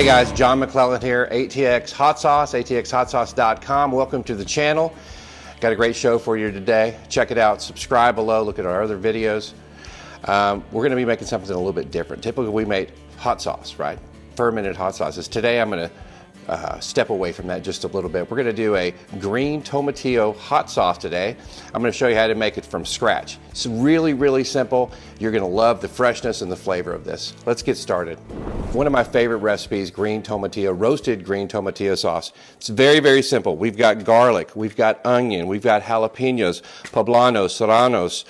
Hey guys, John McClellan here, ATX Hot Sauce, atxhotsauce.com. Welcome to the channel. Got a great show for you today. Check it out, subscribe below, look at our other videos. We're gonna be making something a little bit different. Typically we make hot sauce, right? Fermented hot sauces. Today I'm gonna step away from that just a little bit. We're gonna do a green tomatillo hot sauce today. I'm gonna show you how to make it from scratch. It's really, really simple. You're gonna love the freshness and the flavor of this. Let's get started. One of my favorite recipes, green tomatillo, roasted green tomatillo sauce. It's very, very simple. We've got garlic, we've got onion, we've got jalapenos, poblanos, serranos,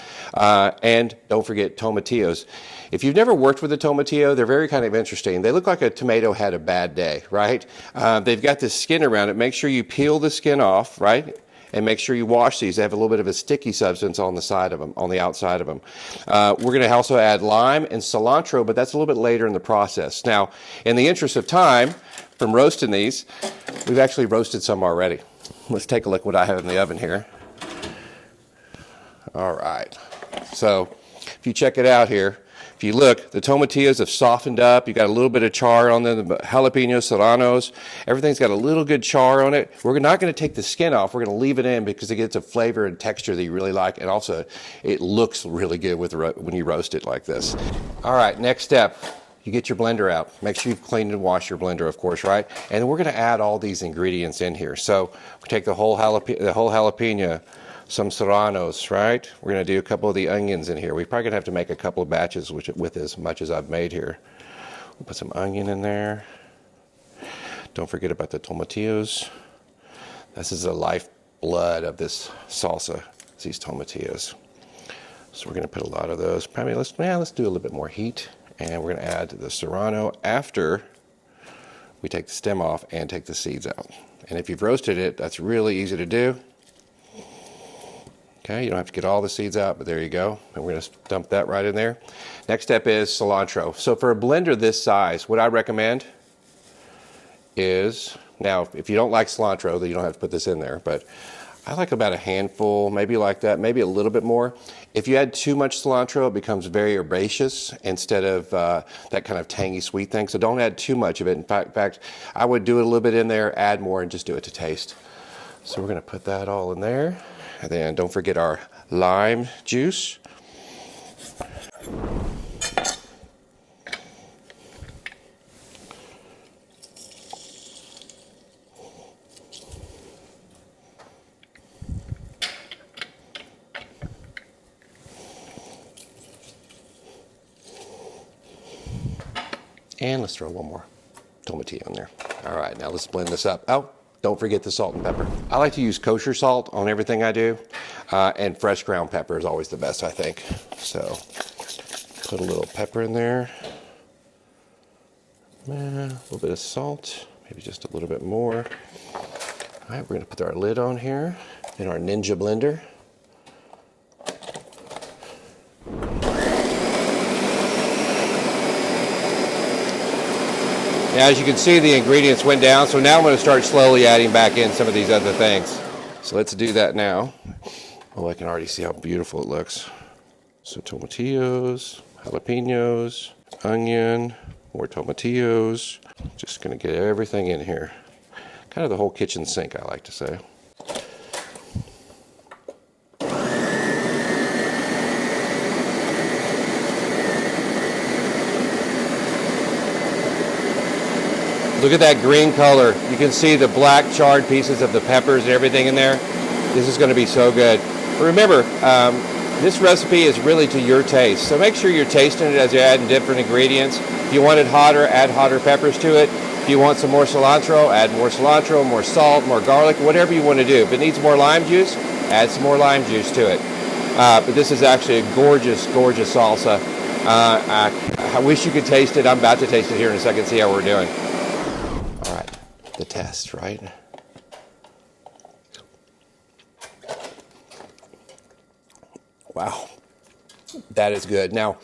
and don't forget tomatillos. If you've never worked with a tomatillo, they're very kind of interesting. They look like a tomato had a bad day, right? They've got this skin around it. Make sure you peel the skin off, right? And make sure you wash these. They have a little bit of a sticky substance on the side of them, on the outside of them. We're gonna also add lime and cilantro, but that's a little bit later in the process. Now, in the interest of time, from roasting these, we've actually roasted some already. Let's take a look what I have in the oven here. All right, so if you check it out here, if you look, the tomatillos have softened up. You got a little bit of char on them, the jalapenos, serranos. Everything's got a little good char on it. We're not going to take the skin off. We're going to leave it in because it gets a flavor and texture that you really like. And also, it looks really good when you roast it like this. All right, next step. You get your blender out. Make sure you've cleaned and washed your blender, of course, right? And we're going to add all these ingredients in here. So we take the whole jalapeno, some serranos, right? We're going to do a couple of the onions in here. We're probably going to have to make a couple of batches with as much as I've made here. We'll put some onion in there. Don't forget about the tomatillos. This is the lifeblood of this salsa, these tomatillos. So we're going to put a lot of those. Probably let's do a little bit more heat. And we're going to add the serrano after we take the stem off and take the seeds out. And if you've roasted it, that's really easy to do. Okay, you don't have to get all the seeds out, but there you go. And we're going to dump that right in there. Next step is cilantro. So for a blender this size, what I recommend is, now if you don't like cilantro, then you don't have to put this in there, but I like about a handful, maybe like that, maybe a little bit more. If you add too much cilantro, it becomes very herbaceous instead of that kind of tangy sweet thing. So don't add too much of it. In fact, I would do it a little bit in there, add more, and just do it to taste. So we're going to put that all in there. And then don't forget our lime juice. And let's throw one more tomatillo in there. All right, now let's blend this up. Oh, don't forget the salt and pepper. I like to use kosher salt on everything I do, and fresh ground pepper is always the best, I think. So put a little pepper in there, a little bit of salt, maybe just a little bit more. All right, we're gonna put our lid on here in our Ninja blender. Now, as you can see, the ingredients went down, so now I'm going to start slowly adding back in some of these other things. So let's do that now. Oh, I can already see how beautiful it looks. So tomatillos, jalapenos, onion, more tomatillos. Just going to get everything in here. Kind of the whole kitchen sink, I like to say. Look at that green color. You can see the black charred pieces of the peppers and everything in there. This is going to be so good. But remember, this recipe is really to your taste. So make sure you're tasting it as you're adding different ingredients. If you want it hotter, add hotter peppers to it. If you want some more cilantro, add more cilantro, more salt, more garlic, whatever you want to do. If it needs more lime juice, add some more lime juice to it. But this is actually a gorgeous, gorgeous salsa. I wish you could taste it. I'm about to taste it here in a second, see how we're doing. The test, right? Wow, that is good. Now,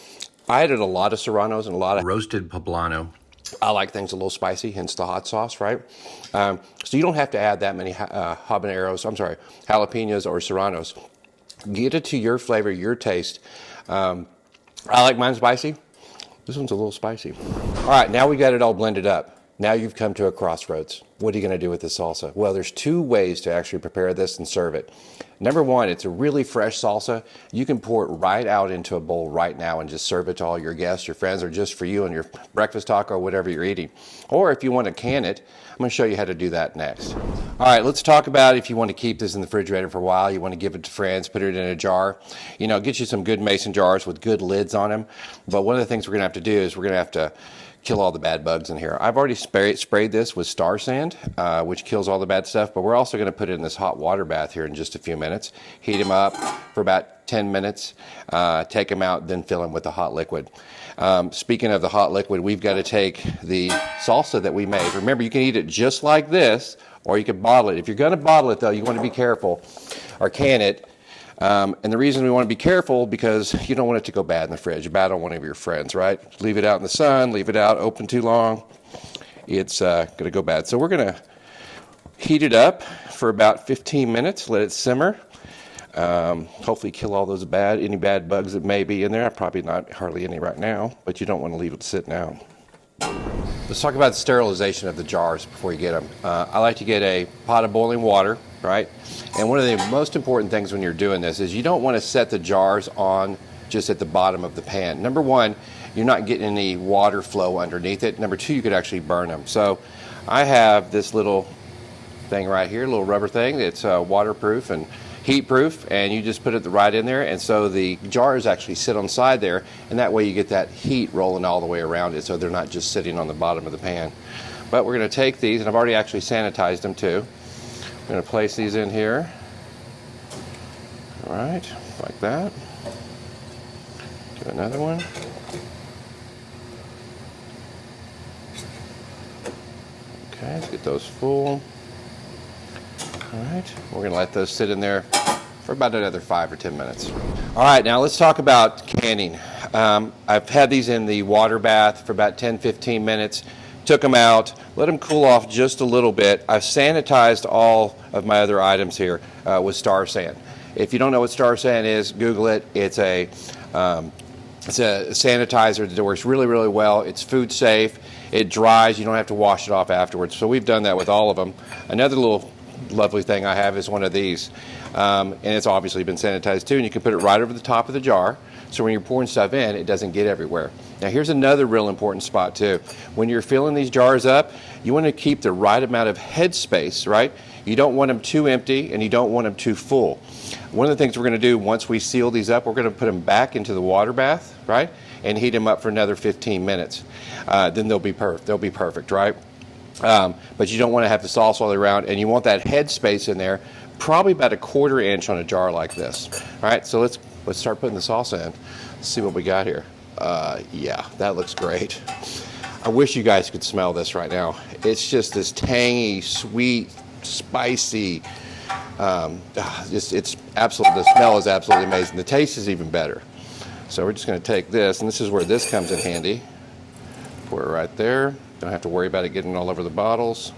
I added a lot of serranos and a lot of roasted poblano. I like things a little spicy, hence the hot sauce, right? So you don't have to add that many jalapenos or serranos. Get it to your flavor, your taste. I like mine spicy. This one's a little spicy. All right, now we got it all blended up. Now you've come to a crossroads. What are you going to do with this salsa? Well, there's two ways to actually prepare this and serve it. Number one, it's a really fresh salsa. You can pour it right out into a bowl right now and just serve it to all your guests, your friends, or just for you and your breakfast taco or whatever you're eating. Or if you want to can it, I'm going to show you how to do that next. All right, let's talk about if you want to keep this in the refrigerator for a while, you want to give it to friends, put it in a jar. You know, get you some good mason jars with good lids on them. But one of the things we're going to have to do is we're going to have to kill all the bad bugs in here. I've already sprayed this with Star Sand, which kills all the bad stuff, but we're also going to put it in this hot water bath here in just a few minutes. Heat them up for about 10 minutes, take them out, then fill them with the hot liquid. Speaking of the hot liquid, we've got to take the salsa that we made. Remember, you can eat it just like this, or you can bottle it. If you're going to bottle it, though, you want to be careful, or can it. And the reason we want to be careful, because you don't want it to go bad in the fridge, bad on one of your friends, right? Leave it out in the sun, leave it out open too long, it's going to go bad. So we're going to heat it up for about 15 minutes, let it simmer. Hopefully kill all those any bad bugs that may be in there. Probably not hardly any right now, but you don't want to leave it sitting out. Let's talk about the sterilization of the jars before you get them. I like to get a pot of boiling water, right? And one of the most important things when you're doing this is you don't want to set the jars on just at the bottom of the pan. Number one, you're not getting any water flow underneath it. Number two, you could actually burn them. So I have this little thing right here, little rubber thing. It's waterproof and heat proof, and you just put it right in there, and so the jars actually sit on the side there, and that way you get that heat rolling all the way around it, so they're not just sitting on the bottom of the pan. But we're going to take these, and I've already actually sanitized them too. I'm going to place these in here. All right, like that. Do another one. Okay, let's get those full. All right, we're going to let those sit in there for about another 5 or 10 minutes. All right, now let's talk about canning. I've had these in the water bath for about 10-15 minutes, took them out, let them cool off just a little bit. I've sanitized all of my other items here with Star Sand. If you don't know what Star Sand is, Google it. It's a sanitizer that works really, really well. It's food safe. It dries. You don't have to wash it off afterwards. So we've done that with all of them. Another little lovely thing I have is one of these, and it's obviously been sanitized too, and you can put it right over the top of the jar, so when you're pouring stuff in, it doesn't get everywhere. Now here's another real important spot too. When you're filling these jars up, you want to keep the right amount of head space, right? You don't want them too empty, and you don't want them too full. One of the things we're going to do once we seal these up, we're going to put them back into the water bath, right, and heat them up for another 15 minutes. Then they'll be perfect, right? But you don't want to have the sauce all the way around, and you want that head space in there, probably about 1/4 inch on a jar like this. All right, so let's start putting the sauce in. Let's see what we got here. Yeah, that looks great. I wish you guys could smell this right now. It's just this tangy, sweet, spicy. It's absolutely. The smell is absolutely amazing. The taste is even better. So we're just going to take this, and this is where this comes in handy. Pour it right there. Don't have to worry about it getting all over the bottles.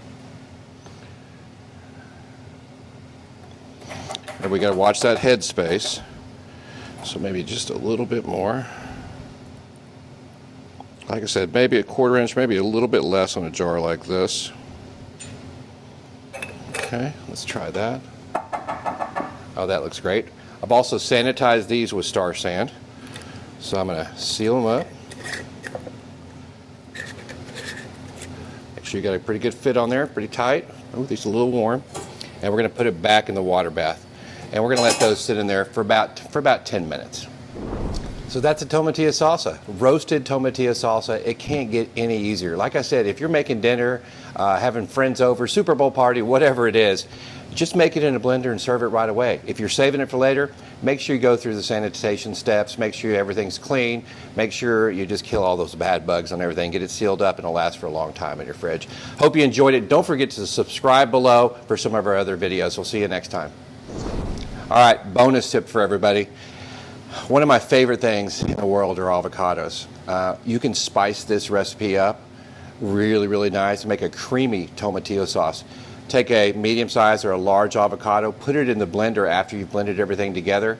And we got to watch that head space. So maybe just a little bit more. Like I said, maybe 1/4 inch, maybe a little bit less on a jar like this. Okay, let's try that. Oh, that looks great. I've also sanitized these with Star Sand. So I'm going to seal them up. You got a pretty good fit on there, pretty tight. Oh, these are a little warm. And we're going to put it back in the water bath. And we're going to let those sit in there for about 10 minutes. So that's a tomatillo salsa, roasted tomatillo salsa. It can't get any easier. Like I said, if you're making dinner, having friends over, Super Bowl party, whatever it is, just make it in a blender and serve it right away. If you're saving it for later, make sure you go through the sanitation steps, make sure everything's clean, make sure you just kill all those bad bugs on everything, get it sealed up, and it'll last for a long time in your fridge. Hope you enjoyed it. Don't forget to subscribe below for some of our other videos. We'll see you next time. All right, bonus tip for everybody. One of my favorite things in the world are avocados. You can spice this recipe up really, really nice and make a creamy tomatillo sauce. Take a medium size or a large avocado, put it in the blender after you've blended everything together.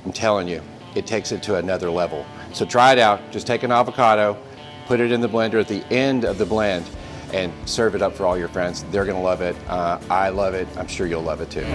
I'm telling you, it takes it to another level. So try it out. Just take an avocado, put it in the blender at the end of the blend. and serve it up for all your friends. They're gonna love it. I love it. I'm sure you'll love it too.